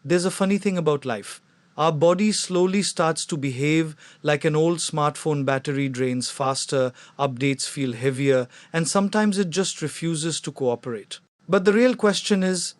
There's a funny thing about life. Our body slowly starts to behave like an old smartphone battery drains faster, updates feel heavier, and sometimes it just refuses to cooperate. But the real question is,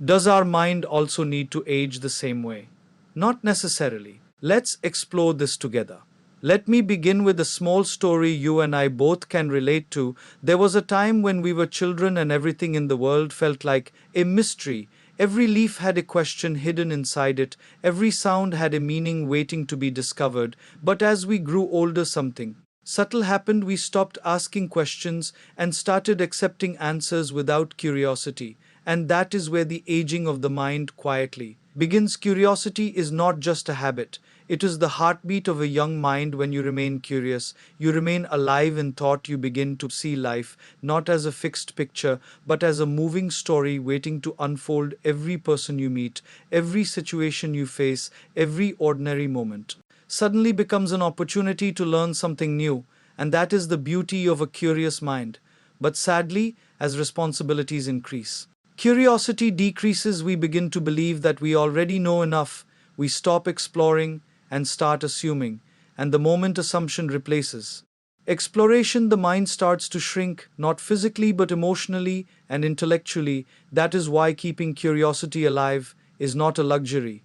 does our mind also need to age the same way? Not necessarily. Let's explore this together. Let me begin with a small story you and I both can relate to. There was a time when we were children and everything in the world felt like a mystery. Every leaf had a question hidden inside it, every sound had a meaning waiting to be discovered. But as we grew older, something subtle happened. We stopped asking questions and started accepting answers without curiosity. And that is where the aging of the mind quietly begins. Curiosity is not just a habit, it is the heartbeat of a young mind. When you remain curious, you remain alive in thought. You begin to see life not as a fixed picture, but as a moving story waiting to unfold. Every person you meet, every situation you face, every ordinary moment suddenly becomes an opportunity to learn something new, and that is the beauty of a curious mind. But sadly, as responsibilities increase, curiosity decreases. We begin to believe that we already know enough. We stop exploring and start assuming, and the moment assumption replaces exploration, the mind starts to shrink, not physically but emotionally and intellectually. That is why keeping curiosity alive is not a luxury.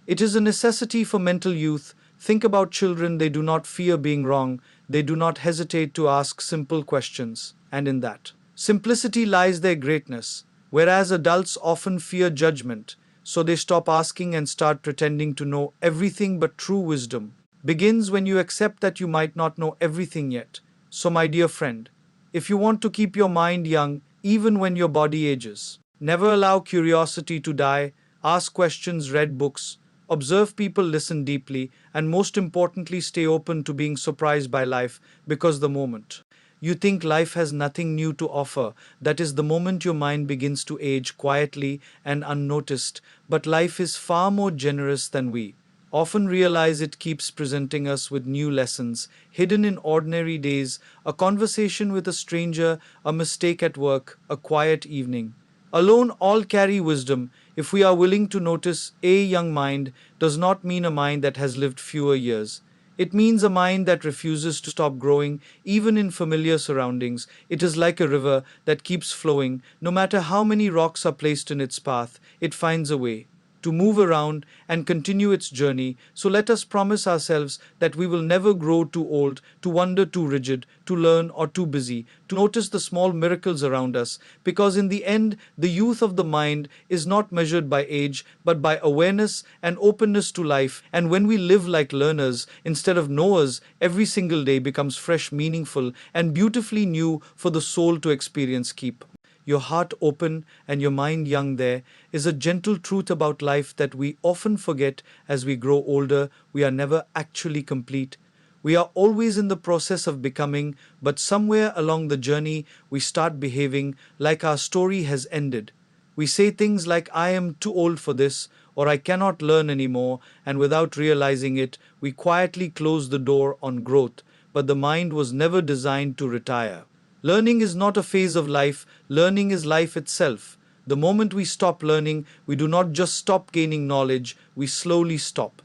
It is a necessity for mental youth. Think about children, they do not fear being wrong, they do not hesitate to ask simple questions, and in that simplicity lies their greatness. Whereas adults often fear judgment, so they stop asking and start pretending to know everything. But true wisdom begins when you accept that you might not know everything yet. So, my dear friend, if you want to keep your mind young, even when your body ages, never allow curiosity to die. Ask questions, read books, observe people, listen deeply, and most importantly, stay open to being surprised by life, because the moment you think life has nothing new to offer, that is the moment your mind begins to age quietly and unnoticed. But life is far more generous than we often realize. It keeps presenting us with new lessons hidden in ordinary days: a conversation with a stranger, a mistake at work, a quiet evening alone, all carry wisdom if we are willing to notice. A young mind does not mean a mind that has lived fewer years. It means a mind that refuses to stop growing even in familiar surroundings. It is like a river that keeps flowing. No matter how many rocks are placed in its path, it finds a way to move around and continue its journey. So let us promise ourselves that we will never grow too old, to wonder too rigid, to learn or too busy, to notice the small miracles around us, because in the end, the youth of the mind is not measured by age, but by awareness and openness to life. And when we live like learners instead of knowers, every single day becomes fresh, meaningful, and beautifully new for the soul to experience. Keep your heart open and your mind young. There is a gentle truth about life that we often forget. As we grow older, we are never actually complete. We are always in the process of becoming, but somewhere along the journey, we start behaving like our story has ended. We say things like, I am too old for this, or I cannot learn anymore, and without realizing it, we quietly close the door on growth. But the mind was never designed to retire. Learning is not a phase of life, learning is life itself. The moment we stop learning, we do not just stop gaining knowledge, we slowly stop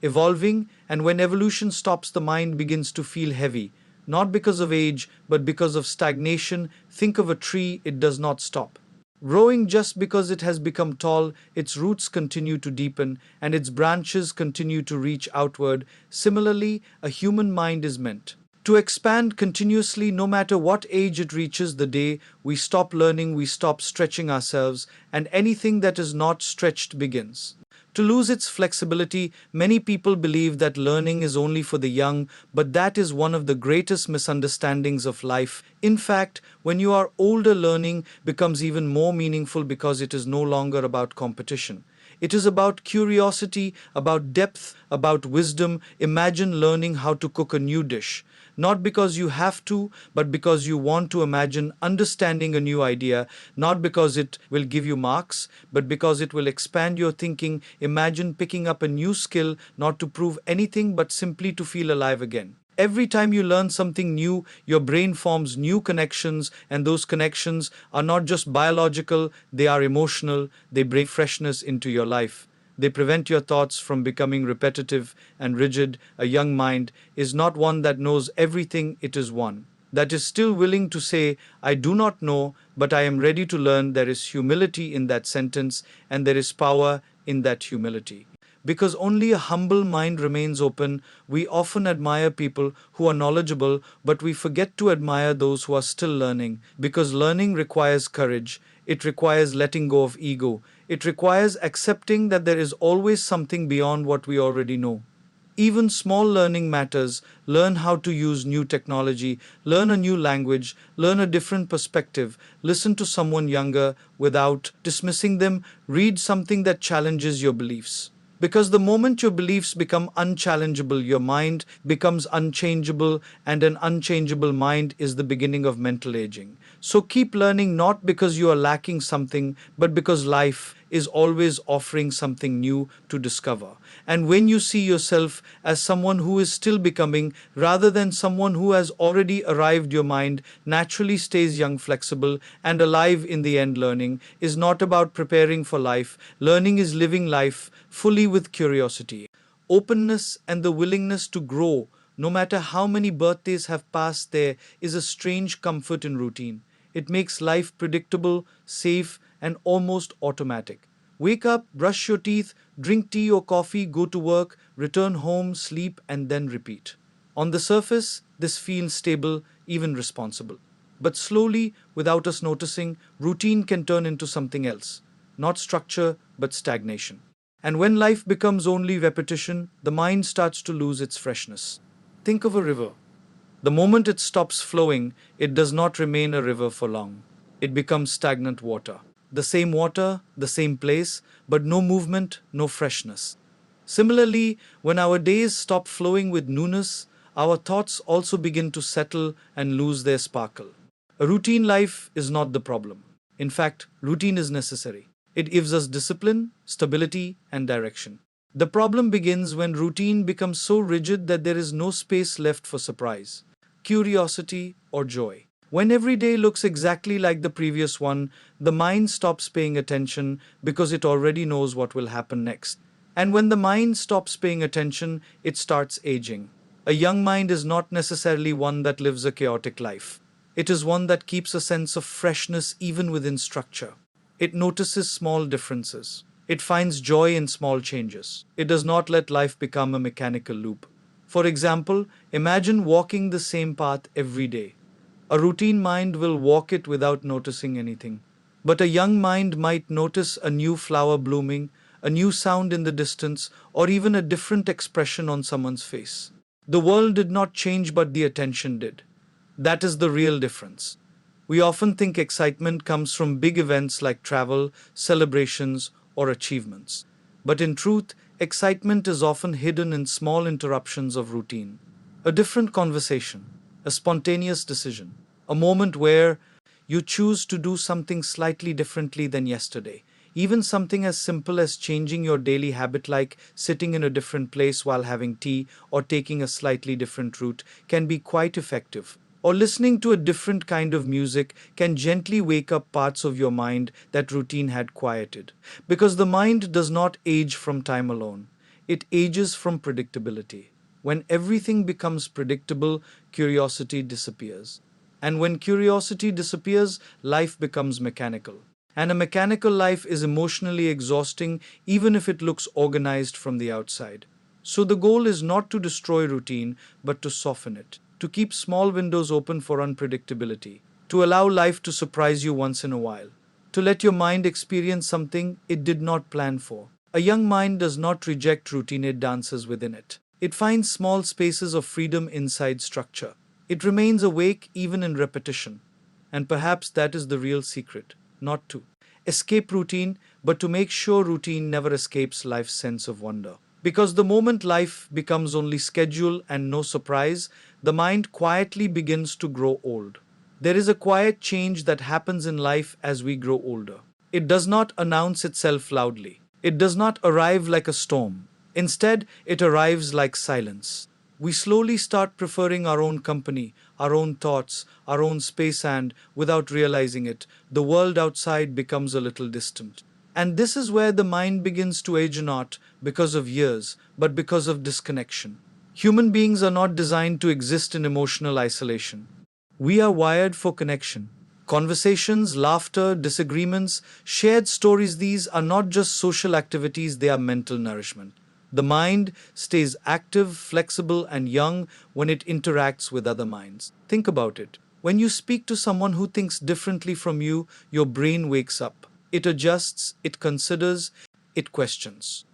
evolving. And when evolution stops, the mind begins to feel heavy, not because of age, but because of stagnation. Think of a tree, it does not stop growing just because it has become tall. Its roots continue to deepen and its branches continue to reach outward. Similarly, a human mind is meant to expand continuously. No matter what age it reaches, the day we stop learning, we stop stretching ourselves, and anything that is not stretched begins to lose its flexibility. Many people believe that learning is only for the young, but that is one of the greatest misunderstandings of life. In fact, when you are older, learning becomes even more meaningful because it is no longer about competition. It is about curiosity, about depth, about wisdom. Imagine learning how to cook a new dish, not because you have to, but because you want to. Imagine understanding a new idea, not because it will give you marks, but because it will expand your thinking. Imagine picking up a new skill, not to prove anything, but simply to feel alive again. Every time you learn something new, your brain forms new connections, and those connections are not just biological, they are emotional, they bring freshness into your life. They prevent your thoughts from becoming repetitive and rigid. A young mind is not one that knows everything, it is one that is still willing to say, I do not know, but I am ready to learn. There is humility in that sentence, and there is power in that humility. Because only a humble mind remains open, we often admire people who are knowledgeable, but we forget to admire those who are still learning. Because learning requires courage, it requires letting go of ego, it requires accepting that there is always something beyond what we already know. Even small learning matters. Learn how to use new technology, learn a new language, learn a different perspective, listen to someone younger without dismissing them, read something that challenges your beliefs. Because the moment your beliefs become unchallengeable, your mind becomes unchangeable, and an unchangeable mind is the beginning of mental aging. So keep learning, not because you are lacking something, but because life is always offering something new to discover. And when you see yourself as someone who is still becoming rather than someone who has already arrived, your mind naturally stays young, flexible, and alive. In the end, learning is not about preparing for life, learning is living life fully with curiosity, openness, and the willingness to grow. No matter how many birthdays have passed, there is a strange comfort in routine. It makes life predictable, safe, and almost automatic. Wake up, brush your teeth, drink tea or coffee, go to work, return home, sleep, and then repeat. On the surface, this feels stable, even responsible. But slowly, without us noticing, routine can turn into something else. Not structure, but stagnation. And when life becomes only repetition, the mind starts to lose its freshness. Think of a river. The moment it stops flowing, it does not remain a river for long. It becomes stagnant water, the same place, but no movement, no freshness. Similarly, when our days stop flowing with newness, our thoughts also begin to settle and lose their sparkle. A routine life is not the problem. In fact, routine is necessary. It gives us discipline, stability, and direction. The problem begins when routine becomes so rigid that there is no space left for surprise, curiosity, or joy. When every day looks exactly like the previous one, the mind stops paying attention because it already knows what will happen next. And when the mind stops paying attention, it starts aging. A young mind is not necessarily one that lives a chaotic life. It is one that keeps a sense of freshness even within structure. It notices small differences. It finds joy in small changes. It does not let life become a mechanical loop. For example, imagine walking the same path every day. A routine mind will walk it without noticing anything. But a young mind might notice a new flower blooming, a new sound in the distance, or even a different expression on someone's face. The world did not change, but the attention did. That is the real difference. We often think excitement comes from big events like travel, celebrations, or achievements. But in truth, excitement is often hidden in small interruptions of routine. A different conversation, a spontaneous decision, a moment where you choose to do something slightly differently than yesterday. Even something as simple as changing your daily habit, like sitting in a different place while having tea or taking a slightly different route, can be quite effective. Or listening to a different kind of music can gently wake up parts of your mind that routine had quieted. Because the mind does not age from time alone, it ages from predictability. When everything becomes predictable, curiosity disappears. And when curiosity disappears, life becomes mechanical. And a mechanical life is emotionally exhausting even if it looks organized from the outside. So the goal is not to destroy routine, but to soften it, to keep small windows open for unpredictability, to allow life to surprise you once in a while, to let your mind experience something it did not plan for. A young mind does not reject routine, it dances within it. It finds small spaces of freedom inside structure. It remains awake even in repetition. And perhaps that is the real secret, not to escape routine, but to make sure routine never escapes life's sense of wonder. Because the moment life becomes only schedule and no surprise, the mind quietly begins to grow old. There is a quiet change that happens in life as we grow older. It does not announce itself loudly. It does not arrive like a storm. Instead, it arrives like silence. We slowly start preferring our own company, our own thoughts, our own space, and, without realizing it, the world outside becomes a little distant. And this is where the mind begins to age, not because of years, but because of disconnection. Human beings are not designed to exist in emotional isolation. We are wired for connection. Conversations, laughter, disagreements, shared stories, these are not just social activities, they are mental nourishment. The mind stays active, flexible, and young when it interacts with other minds. Think about it. When you speak to someone who thinks differently from you, your brain wakes up. It adjusts, it considers, it questions.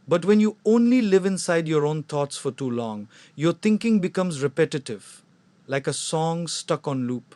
But when you only live inside your own thoughts for too long, your thinking becomes repetitive, like a song stuck on loop.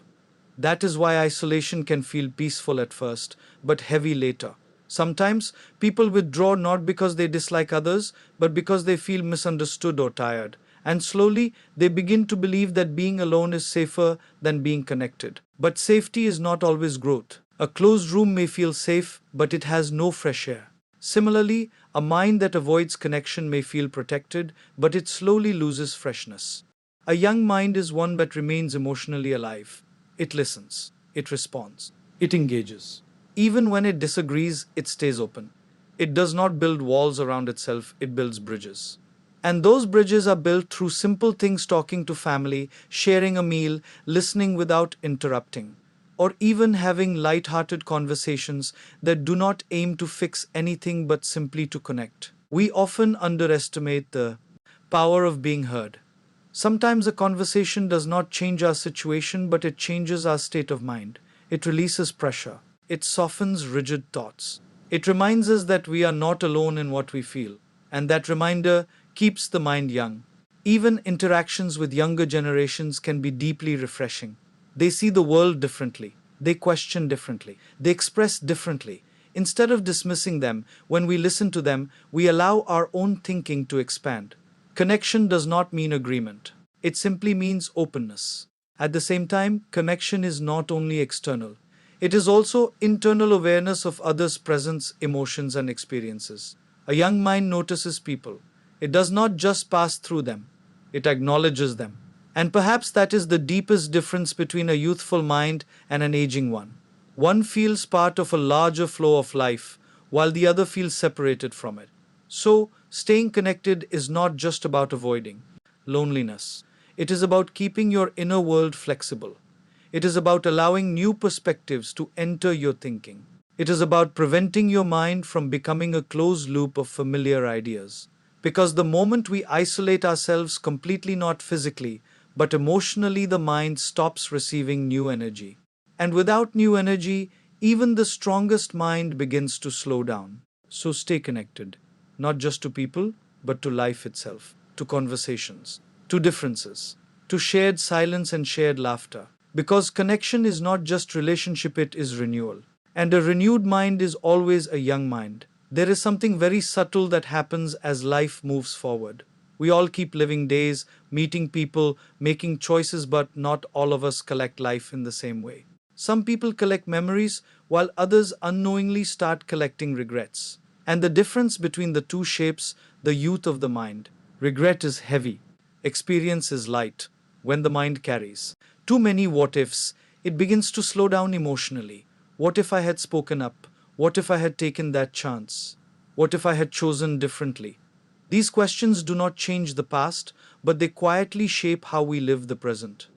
That is why isolation can feel peaceful at first, but heavy later. Sometimes people withdraw not because they dislike others, but because they feel misunderstood or tired. And slowly they begin to believe that being alone is safer than being connected. But safety is not always growth. A closed room may feel safe, but it has no fresh air. Similarly, a mind that avoids connection may feel protected, but it slowly loses freshness. A young mind is one that remains emotionally alive. It listens, it responds, it engages. Even when it disagrees, it stays open. It does not build walls around itself, it builds bridges. And those bridges are built through simple things: talking to family, sharing a meal, listening without interrupting, or even having light-hearted conversations that do not aim to fix anything but simply to connect. We often underestimate the power of being heard. Sometimes a conversation does not change our situation, but it changes our state of mind. It releases pressure. It softens rigid thoughts. It reminds us that we are not alone in what we feel, and that reminder keeps the mind young. Even interactions with younger generations can be deeply refreshing. They see the world differently. They question differently. They express differently. Instead of dismissing them, when we listen to them, we allow our own thinking to expand. Connection does not mean agreement. It simply means openness. At the same time, connection is not only external. It is also internal awareness of others' presence, emotions, and experiences. A young mind notices people. It does not just pass through them, it acknowledges them. And perhaps that is the deepest difference between a youthful mind and an aging one. One feels part of a larger flow of life, while the other feels separated from it. So, staying connected is not just about avoiding loneliness. It is about keeping your inner world flexible. It is about allowing new perspectives to enter your thinking. It is about preventing your mind from becoming a closed loop of familiar ideas. Because the moment we isolate ourselves completely, not physically, but emotionally, the mind stops receiving new energy. And without new energy, even the strongest mind begins to slow down. So stay connected, not just to people, but to life itself, to conversations, to differences, to shared silence and shared laughter. Because connection is not just relationship, it is renewal. And a renewed mind is always a young mind. There is something very subtle that happens as life moves forward. We all keep living days, meeting people, making choices, but not all of us collect life in the same way. Some people collect memories, while others unknowingly start collecting regrets. And the difference between the two shapes the youth of the mind. Regret is heavy, experience is light. When the mind carries too many what ifs, it begins to slow down emotionally. What if I had spoken up? What if I had taken that chance? What if I had chosen differently? These questions do not change the past, but they quietly shape how we live the present.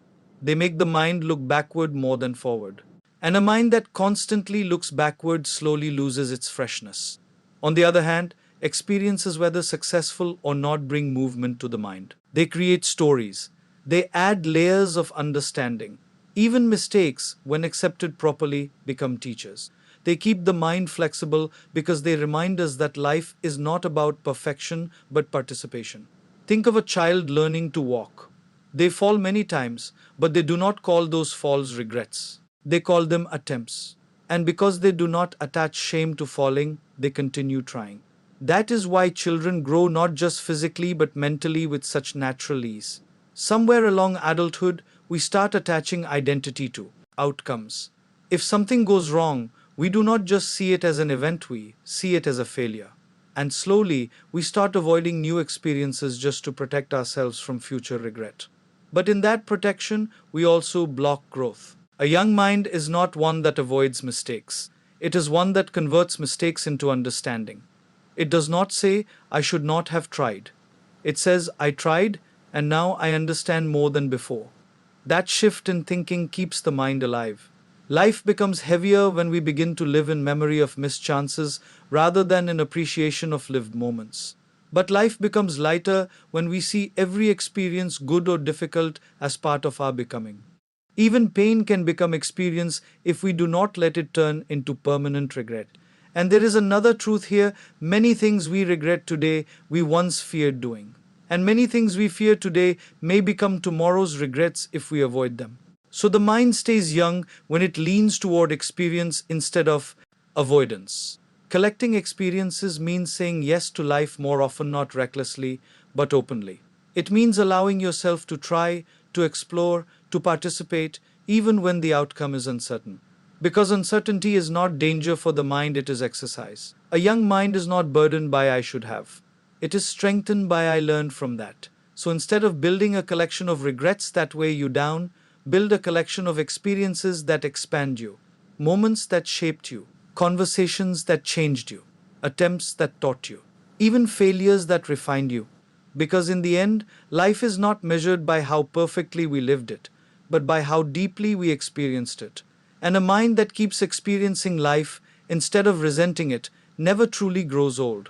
They make the mind look backward more than forward. And a mind that constantly looks backward slowly loses its freshness. On the other hand, experiences, whether successful or not, bring movement to the mind. They create stories. They add layers of understanding. Even mistakes, when accepted properly, become teachers. They keep the mind flexible because they remind us that life is not about perfection but participation. Think of a child learning to walk. They fall many times, but they do not call those falls regrets. They call them attempts. And because they do not attach shame to falling, they continue trying. That is why children grow not just physically but mentally with such natural ease. Somewhere along adulthood, we start attaching identity to outcomes. If something goes wrong, we do not just see it as an event, we see it as a failure. And slowly, we start avoiding new experiences just to protect ourselves from future regret. But in that protection, we also block growth. A young mind is not one that avoids mistakes. It is one that converts mistakes into understanding. It does not say, I should not have tried. It says, I tried, and now I understand more than before. That shift in thinking keeps the mind alive. Life becomes heavier when we begin to live in memory of missed chances rather than in appreciation of lived moments. But life becomes lighter when we see every experience, good or difficult, as part of our becoming. Even pain can become experience if we do not let it turn into permanent regret. And there is another truth here: many things we regret today we once feared doing. And many things we fear today may become tomorrow's regrets if we avoid them. So the mind stays young when it leans toward experience instead of avoidance. Collecting experiences means saying yes to life more often, not recklessly, but openly. It means allowing yourself to try, to explore, to participate, even when the outcome is uncertain. Because uncertainty is not danger for the mind, it is exercise. A young mind is not burdened by I should have. It is strengthened by I learned from that. So instead of building a collection of regrets that weigh you down, build a collection of experiences that expand you, moments that shaped you, conversations that changed you, attempts that taught you, even failures that refined you. Because in the end, life is not measured by how perfectly we lived it, but by how deeply we experienced it. And a mind that keeps experiencing life instead of resenting it never truly grows old.